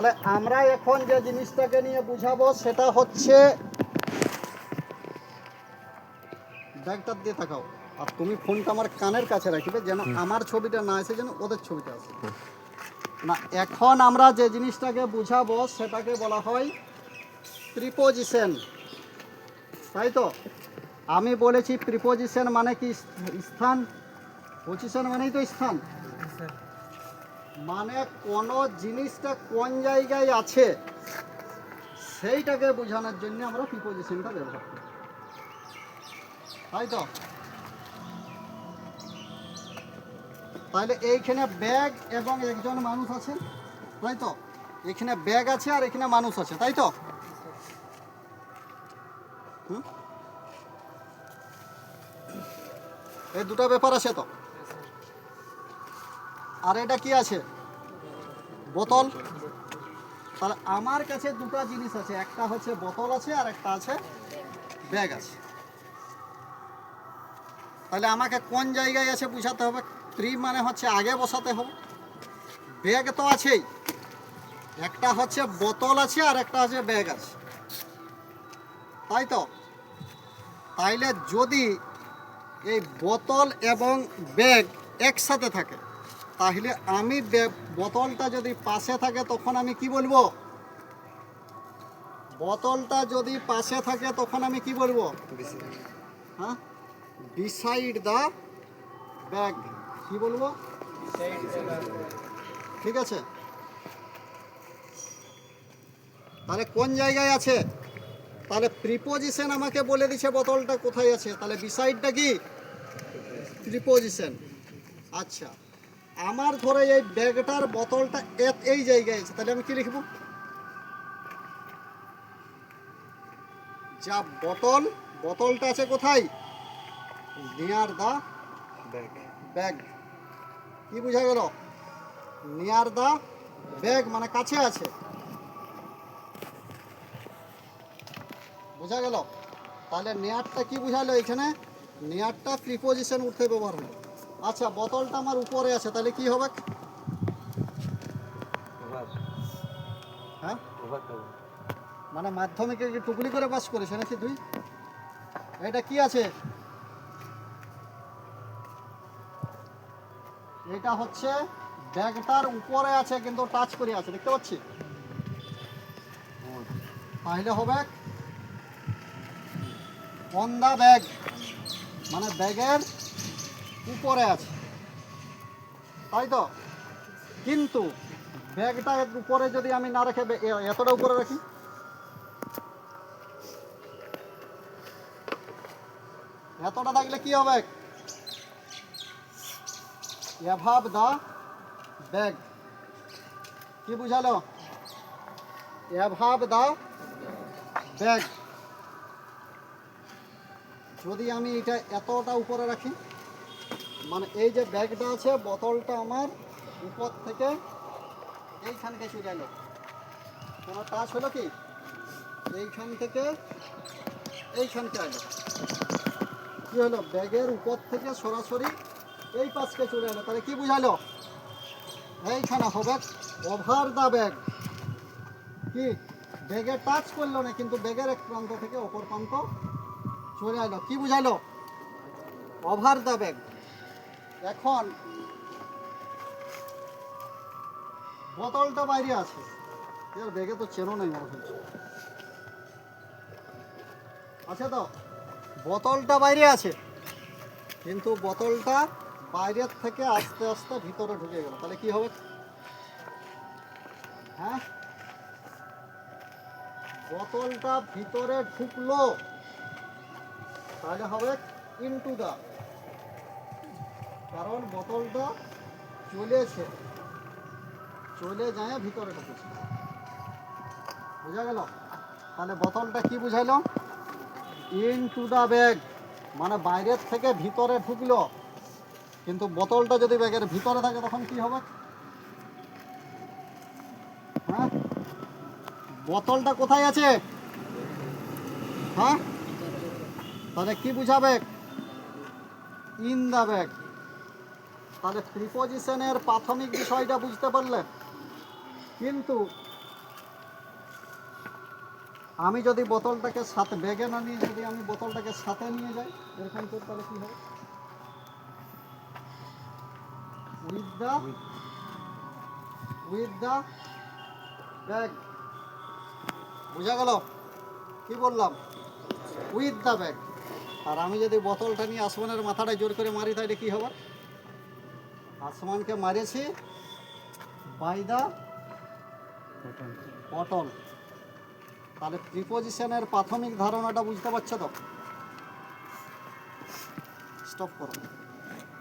তাহলে আমরা এখন যে জিনিসটাকে নিয়ে বুঝাবো সেটা হচ্ছে, ব্যাগটা দিয়ে তাকাও আর তুমি ফোনটা আমার কানের কাছে রাখবে যেন আমার ছবিটা না আসে, যেন ওদের ছবিটা আসে না। এখন আমরা যে জিনিসটাকে বুঝাবো সেটাকে বলা হয় প্রিপোজিশন, তাই তো? আমি বলেছি প্রিপোজিশন মানে কি স্থান, পজিশন মানেই তো স্থান, মানে কোনো জিনিসটা কোন জায়গায় আছে সেইটাকে বোঝানোর জন্য আমরা প্রিপোজিশনটা ব্যবহার করি, তাই তো? তাহলে এইখানে ব্যাগ এবং একজন মানুষ আছে, তাই তো? এখানে ব্যাগ আছে আর এখানে মানুষ আছে, তাই তো? এই দুটো ব্যাপার আছে তো। আর এটা কি আছে? বোতল। তাহলে আমার কাছে দুটো জিনিস আছে, একটা হচ্ছে বোতল আছে আর একটা আছে ব্যাগ আছে। তাহলে আমাকে কোন জায়গায় আছে বুঝাতে হবে। প্রি মানে হচ্ছে আগে বসাতে হবে। ব্যাগ তো আছেই, একটা হচ্ছে বোতল আছে আর একটা আছে ব্যাগ আছে, তাই তো? তাইলে যদি এই বোতল এবং ব্যাগ একসাথে থাকে, তাহলে আমি বোতলটা যদি পাশে থাকে তখন আমি কি বলবো? বোতলটা যদি পাশে থাকে তখন আমি কি বলবো? হ্যাঁ, বিসাইড দ্য ব্যাগ। কি বলবো? ঠিক আছে। তাহলে কোন জায়গায় আছে? তাহলে প্রিপোজিশন আমাকে বলে দিচ্ছে বোতলটা কোথায় আছে, তাহলে বিসাইডটা কি প্রিপোজিশন। আচ্ছা, আমার ধরে এই ব্যাগটার বোতলটা এই জায়গায় আছে, তাহলে আমি কি লিখব? যা বোতল, বোতলটা আছে কোথায়? নিয়ার দা ব্যাগ। কি বোঝা গেল? নিয়ার দা ব্যাগ মানে কাছে আছে, বোঝা গেল? তাহলে নিয়ারটা কি বুঝালো এখানে? নিয়ারটা প্রিপোজিশন উঠতে ব্যবহার হলো। আচ্ছা, বোতলটা আমার উপরে আছে, তাহলে কি হবে? হ্যাঁ, মানে মাধ্যমিকে কি টুকলি করে পাস করেছে নাকি তুই? এটা কি আছে? এটা হচ্ছে ব্যাগটার উপরে আছে কিন্তু টাচ করে আছে, দেখতে পাচ্ছি। তাহলে হবে অন দা ব্যাগ, মানে ব্যাগের উপরে আছে, তাই তো? কিন্তু ব্যাগটা উপরে যদি আমি না রেখে এতটা উপরে রাখি, এতটা থাকলে কি হবে? অ্যাভাব দা ব্যাগ। কি বুঝালো? অ্যাভাব দা ব্যাগ। যদি আমি এটা এতটা উপরে রাখি, মানে এই যে ব্যাগটা আছে, বোতলটা আমার উপর থেকে এইখানকে চলে এলো, কোনো টাচ হলো কি? এইখান থেকে এইখানকে এলো, কি হলো? ব্যাগের উপর থেকে সরাসরি এই পাশকে চলে এলো, তাহলে কি বুঝালো? এইখানে হবে ওভার দা ব্যাগ। কি, ব্যাগে টাচ করলো না কিন্তু ব্যাগের এক প্রান্ত থেকে অপর প্রান্ত চলে এলো, কি বুঝালো? Over the bag. এখন বোতলটা বাইরে আছে, এর ব্যাগে তো চেনো নাই মনে হচ্ছে, আছে তো? বোতলটা বাইরে আছে কিন্তু বোতলটা বাইরের থেকে আস্তে আস্তে ভিতরে ঢুকে গেল, তাহলে কি হবে? হ্যাঁ, বোতলটা ভিতরে ঢুকলো, তাহলে হবে ইনটু দা, কারণ বোতলটা চলেছে, চলে যায় ভিতরে ঢুকেছে, বোঝা গেল? তাহলে বোতলটা কি বুঝাইলো? ইনটু দা ব্যাগ, মানে বাইরের থেকে ভিতরে ঢুকলো। কিন্তু বোতলটা যদি ব্যাগের ভিতরে থাকে তখন কি হবে? হ্যাঁ, বোতলটা কোথায় আছে? হ্যাঁ, তাহলে কি বুঝাবে? In the bag. তাহলে প্রিপোজিশনের প্রাথমিক বিষয়টা বুঝতে পারলে, কিন্তু আমি যদি বোতলটাকে সাথে ব্যাগে না নিয়ে যদি আমি বোতলটাকে সাথে নিয়ে যাই এরকম করে তাহলে কী হবে? With the bag. বোঝা গেল কি বললাম? With the bag. আর আমি যদি বোতলটা নিয়ে আসমানের মাথাটা জোর করে মারি তাহলে কী হবে? আসমানকে মারেছি বাই দ্য বটল। তাহলে প্রিপোজিশনের প্রাথমিক ধারণাটা বুঝতে পারছো তো? স্টপ করো।